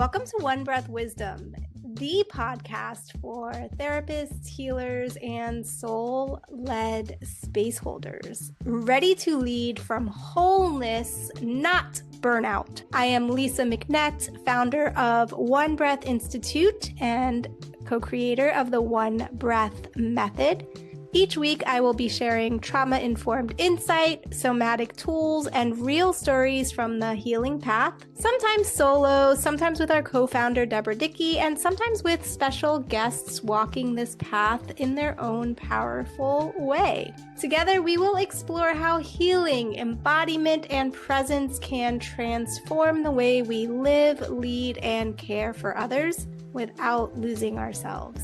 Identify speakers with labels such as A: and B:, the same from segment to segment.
A: Welcome to One Breath Wisdom, the podcast for therapists, healers, and soul-led space holders, ready to lead from wholeness, not burnout. I am Lisa McNett, founder of One Breath Institute and co-creator of the One Breath Method. Each week, I will be sharing trauma-informed insight, somatic tools, and real stories from the healing path, sometimes solo, sometimes with our co-founder, Deborah Dickey, and sometimes with special guests walking this path in their own powerful way. Together, we will explore how healing, embodiment, and presence can transform the way we live, lead, and care for others without losing ourselves.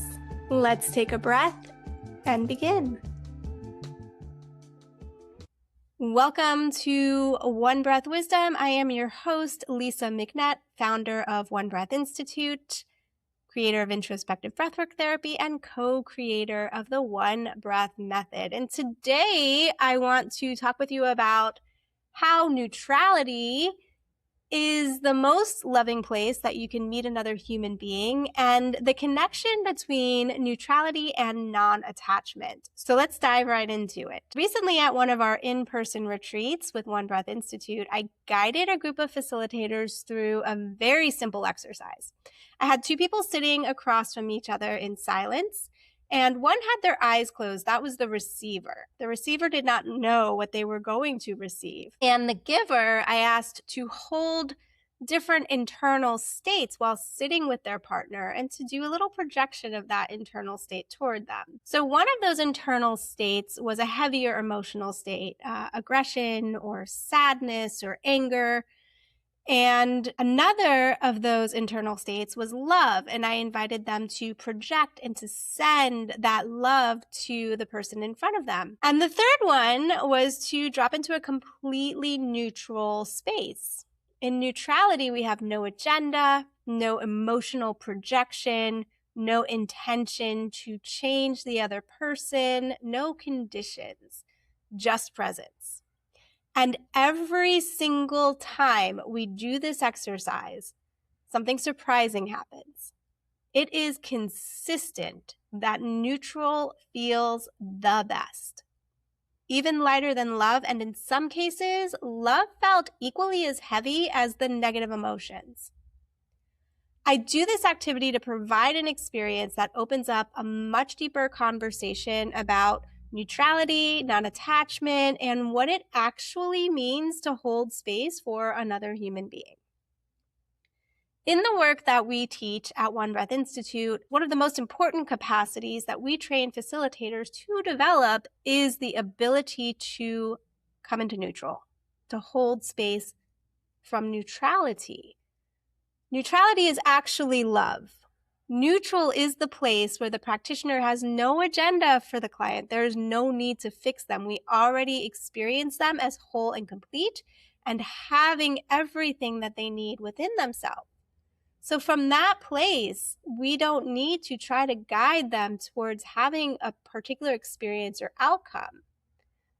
A: Let's take a breath and begin. Welcome to One Breath Wisdom. I am your host, Lisa McNett, founder of One Breath Institute, creator of introspective breathwork therapy, and co-creator of the One Breath Method. And today I want to talk with you about how neutrality is the most loving place that you can meet another human being, and the connection between neutrality and non-attachment. So let's dive right into it. Recently at one of our in-person retreats with One Breath Institute, I guided a group of facilitators through a very simple exercise. I had two people sitting across from each other in silence, and one had their eyes closed. That was the receiver. The receiver did not know what they were going to receive. And the giver, I asked to hold different internal states while sitting with their partner and to do a little projection of that internal state toward them. So one of those internal states was a heavier emotional state, aggression or sadness or anger. And another of those internal states was love. And I invited them to project and to send that love to the person in front of them. And the third one was to drop into a completely neutral space. In neutrality, we have no agenda, no emotional projection, no intention to change the other person, no conditions, just presence. And every single time we do this exercise, something surprising happens. It is consistent that neutral feels the best. Even lighter than love, and in some cases, love felt equally as heavy as the negative emotions. I do this activity to provide an experience that opens up a much deeper conversation about neutrality, non-attachment, and what it actually means to hold space for another human being. In the work that we teach at One Breath Institute, one of the most important capacities that we train facilitators to develop is the ability to come into neutral, to hold space from neutrality. Neutrality is actually love. Neutral is the place where the practitioner has no agenda for the client. There is no need to fix them. We already experience them as whole and complete and having everything that they need within themselves. So from that place, we don't need to try to guide them towards having a particular experience or outcome.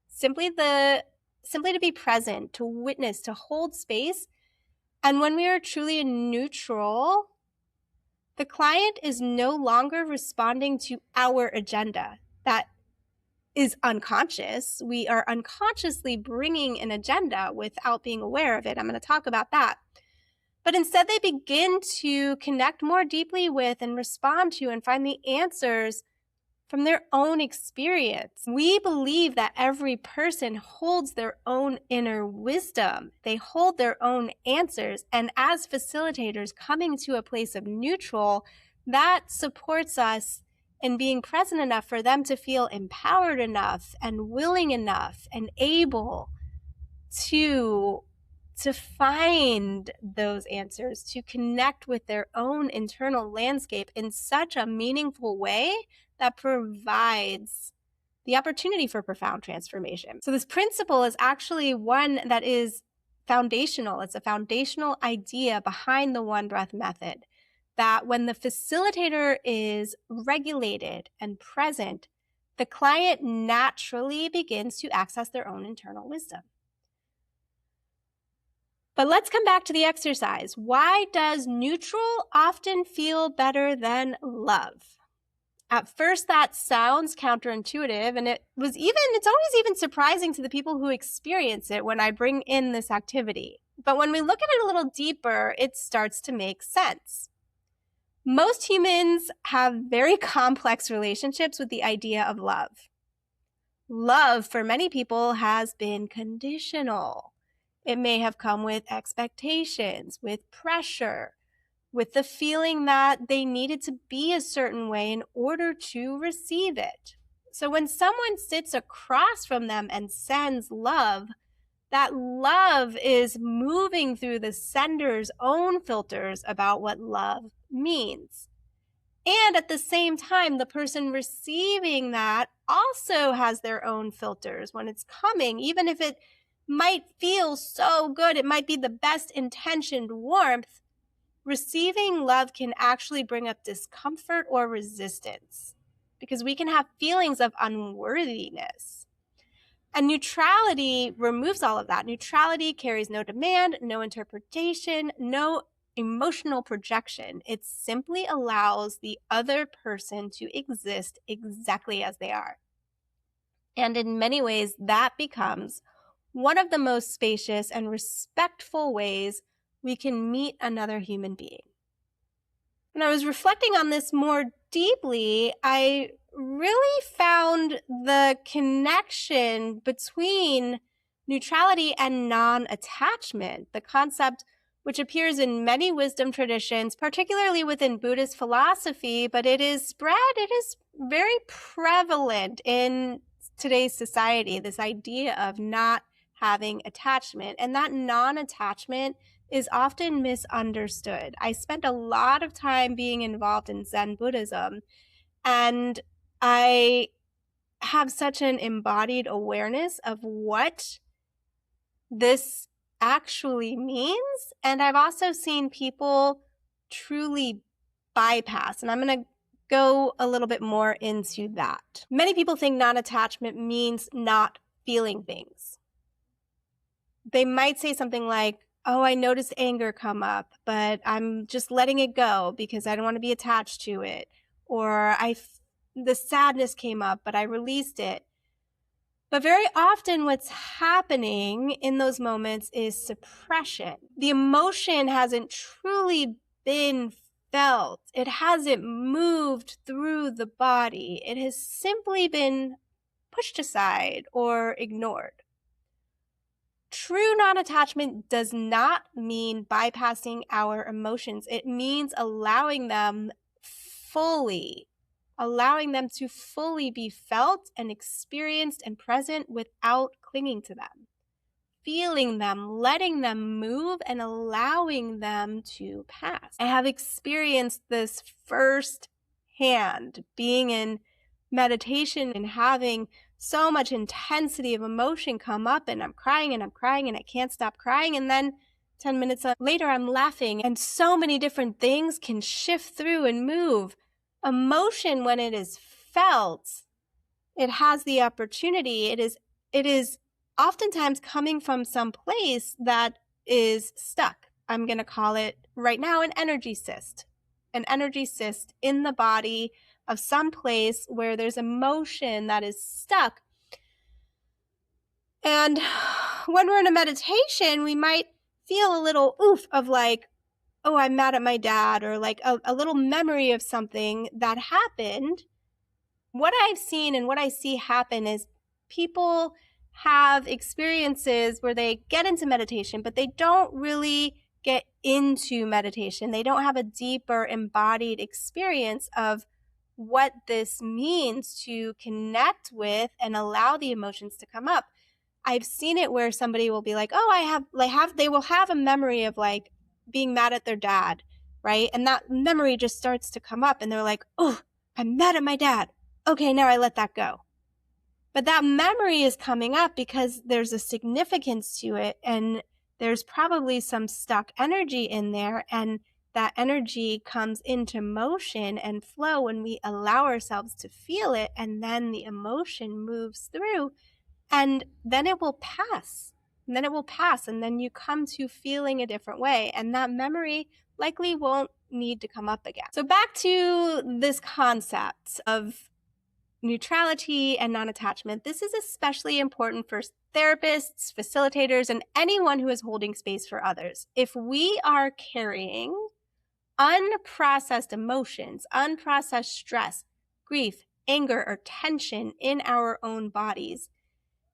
A: Simply to be present, to witness, to hold space. And when we are truly in neutral, the client is no longer responding to our agenda. That is unconscious. We are unconsciously bringing an agenda without being aware of it. I'm going to talk about that. But instead, they begin to connect more deeply with and respond to and find the answers from their own experience. We believe that every person holds their own inner wisdom. They hold their own answers. And as facilitators coming to a place of neutral, that supports us in being present enough for them to feel empowered enough and willing enough and able to find those answers, to connect with their own internal landscape in such a meaningful way that provides the opportunity for profound transformation. So this principle is actually one that is foundational. It's a foundational idea behind the One Breath Method, that when the facilitator is regulated and present, the client naturally begins to access their own internal wisdom. But let's come back to the exercise. Why does neutral often feel better than love? At first, that sounds counterintuitive, and it's always even surprising to the people who experience it when I bring in this activity. But when we look at it a little deeper, it starts to make sense. Most humans have very complex relationships with the idea of love. Love, for many people, has been conditional. It may have come with expectations, with pressure, with the feeling that they needed to be a certain way in order to receive it. So when someone sits across from them and sends love, that love is moving through the sender's own filters about what love means. And at the same time, the person receiving that also has their own filters when it's coming, even if it might feel so good, it might be the best intentioned warmth. Receiving love can actually bring up discomfort or resistance because we can have feelings of unworthiness. And neutrality removes all of that. Neutrality carries no demand, no interpretation, no emotional projection. It simply allows the other person to exist exactly as they are. And in many ways, that becomes one of the most spacious and respectful ways we can meet another human being. When I was reflecting on this more deeply, I really found the connection between neutrality and non-attachment, the concept which appears in many wisdom traditions, particularly within Buddhist philosophy, but it is very prevalent in today's society, this idea of not having attachment. And that non-attachment is often misunderstood. I spent a lot of time being involved in Zen Buddhism, and I have such an embodied awareness of what this actually means. And I've also seen people truly bypass, and I'm going to go a little bit more into that. Many people think non-attachment means not feeling things. They might say something like, oh, I noticed anger come up, but I'm just letting it go because I don't want to be attached to it. Or the sadness came up, but I released it. But very often what's happening in those moments is suppression. The emotion hasn't truly been felt. It hasn't moved through the body. It has simply been pushed aside or ignored. True non-attachment does not mean bypassing our emotions. It means allowing them to fully be felt and experienced and present without clinging to them. Feeling them, letting them move, and allowing them to pass. I have experienced this firsthand, being in meditation and having so much intensity of emotion come up, and I'm crying and I can't stop crying, and then 10 minutes later I'm laughing, and so many different things can shift through and move. Emotion, when it is felt, it has the opportunity. It is oftentimes coming from some place that is stuck. I'm going to call it right now an energy cyst in the body of some place where there's emotion that is stuck. And when we're in a meditation, we might feel a little oof of like, oh, I'm mad at my dad, or like a little memory of something that happened. What I've seen and what I see happen is people have experiences where they get into meditation, but they don't really get into meditation. They don't have a deeper embodied experience of what this means to connect with and allow the emotions to come up. I've seen it where somebody will be like, oh, they will have a memory of like being mad at their dad, right? And that memory just starts to come up and they're like, oh, I'm mad at my dad. Okay, now I let that go. But that memory is coming up because there's a significance to it, and there's probably some stuck energy in there, and that energy comes into motion and flow when we allow ourselves to feel it, and then the emotion moves through, and then it will pass. and then it will pass, and then you come to feeling a different way, and that memory likely won't need to come up again. So back to this concept of neutrality and non-attachment. This is especially important for therapists, facilitators, and anyone who is holding space for others. If we are carrying unprocessed emotions, unprocessed stress, grief, anger, or tension in our own bodies,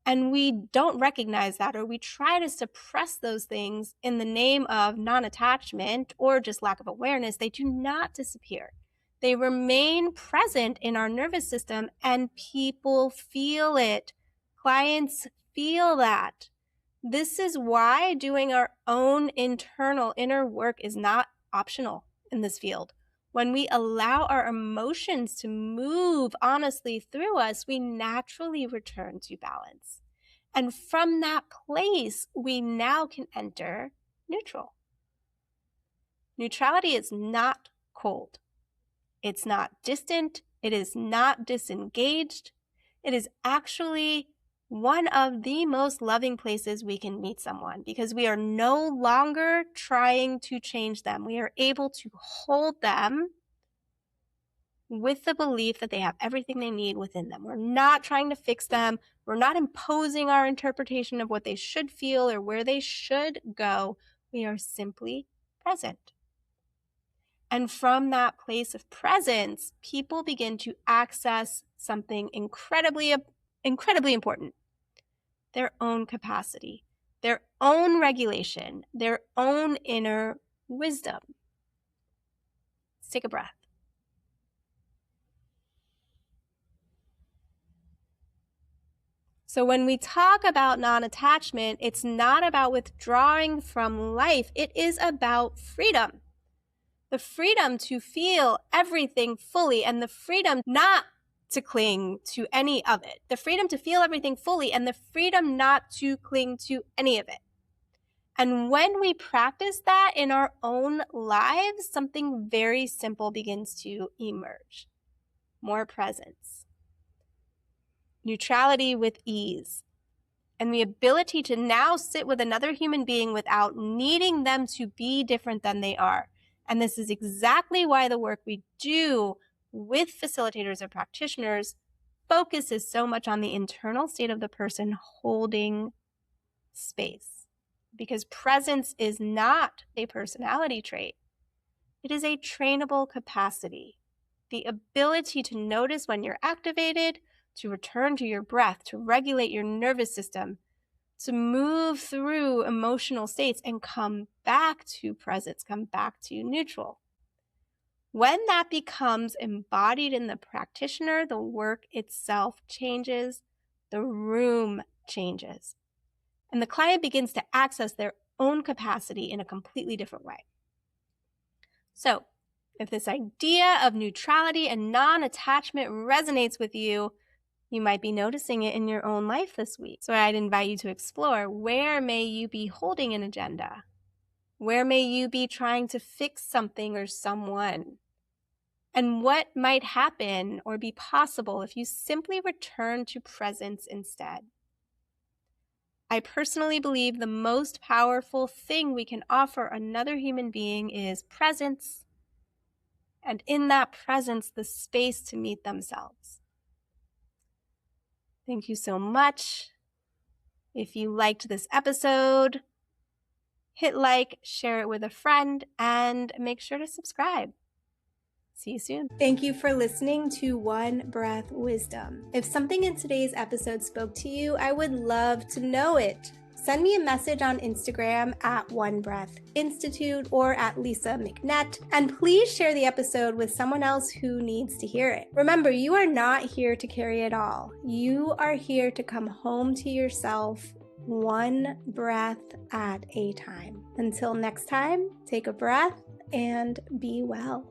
A: and we don't recognize that, or we try to suppress those things in the name of non-attachment or just lack of awareness, they do not disappear. They remain present in our nervous system, and people feel it. Clients feel that. This is why doing our own internal inner work is not optional in this field. When we allow our emotions to move honestly through us, we naturally return to balance. And from that place, we now can enter neutral. Neutrality is not cold. It's not distant. It is not disengaged. It is actually one of the most loving places we can meet someone, because we are no longer trying to change them. We are able to hold them with the belief that they have everything they need within them. We're not trying to fix them. We're not imposing our interpretation of what they should feel or where they should go. We are simply present. And from that place of presence, people begin to access something incredibly important: their own capacity, their own regulation, their own inner wisdom. Let's take a breath. So when we talk about non-attachment, it's not about withdrawing from life. It is about freedom. The freedom to feel everything fully, and the freedom not to cling to any of it. The freedom to feel everything fully, and the freedom not to cling to any of it. And when we practice that in our own lives, something very simple begins to emerge. More presence, neutrality with ease, and the ability to now sit with another human being without needing them to be different than they are. And this is exactly why the work we do with facilitators or practitioners focuses so much on the internal state of the person holding space. Because presence is not a personality trait. It is a trainable capacity. The ability to notice when you're activated, to return to your breath, to regulate your nervous system, to move through emotional states and come back to presence, come back to neutral. When that becomes embodied in the practitioner, the work itself changes, the room changes, and the client begins to access their own capacity in a completely different way. So, if this idea of neutrality and non-attachment resonates with you, you might be noticing it in your own life this week. So I'd invite you to explore, where may you be holding an agenda? Where may you be trying to fix something or someone? And what might happen or be possible if you simply return to presence instead? I personally believe the most powerful thing we can offer another human being is presence, and in that presence, the space to meet themselves. Thank you so much. If you liked this episode, hit like, share it with a friend, and make sure to subscribe. See you soon. Thank you for listening to One Breath Wisdom. If something in today's episode spoke to you, I would love to know it. Send me a message on Instagram at One Breath Institute or at Lisa McNett, and please share the episode with someone else who needs to hear it. Remember, you are not here to carry it all. You are here to come home to yourself, one breath at a time. Until next time, take a breath and be well.